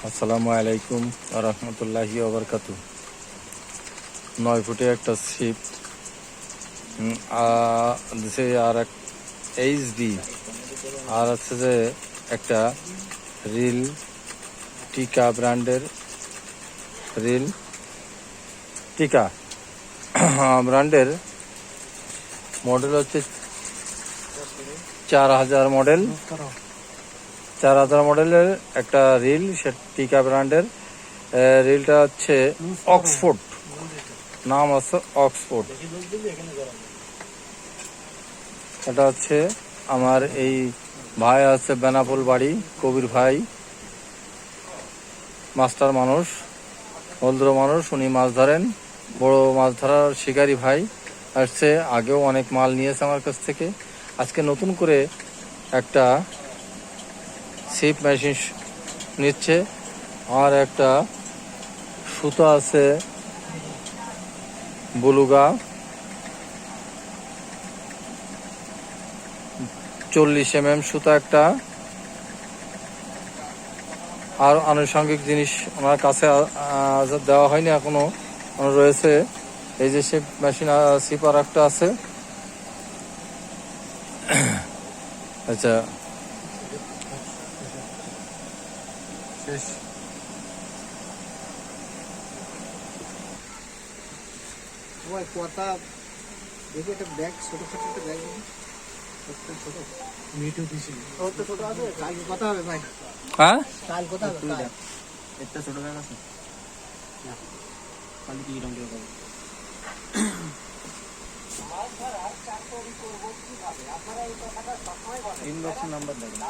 আসসালামু আলাইকুম রহমতুল্লাহি ওবরকাতু। 9 ফুটে একটা শিপ দিছে, আর এক এইচডি, আর আছে যে একটা রিল টিকা ব্র্যান্ডের রিল টিকা ব্র্যান্ডের মডেল হচ্ছে 4000 মডেল। 4000 মডেলের একটা রিল, সে টিকা ব্র্যান্ডের রিলটা হচ্ছে অক্সফোর্ড, নাম আছে অক্সফোর্ড। এটা হচ্ছে আমার এই ভাই আছে বেনাপোল বাড়ি, কবির ভাই, মাস্টার মানুষ, ভদ্র মানুষ, উনি মাছ ধরেন, বড় মাছ ধরার শিকারী ভাই আসছে। আগেও অনেক মাল নিয়েছে আমার কাছ থেকে। আজকে নতুন করে একটা ছিপ মেশিন নিচ্ছে, আর একটা সুতা আছে বুলুগা 40 mm সুতা একটা, আর আনুষঙ্গিক জিনিস ওনার কাছে দেওয়া হয়নি এখনো, রয়েছে। এই যে ছিপ মেশিন ছিপ আর একটা আছে। আচ্ছা, শেষ। কথা দেখি একটা ব্যাগ, ছোট ছোট একটা ব্যাগ ছোট মিটু দিছিল তো ছোট আছে। কালকে কথা হবে ভাই, হ্যাঁ কাল কথা হবে। একটা ছোট ব্যাগ আছে না, কাল কি রঙের হবে? ইনবক্স নাম্বার দেবেন।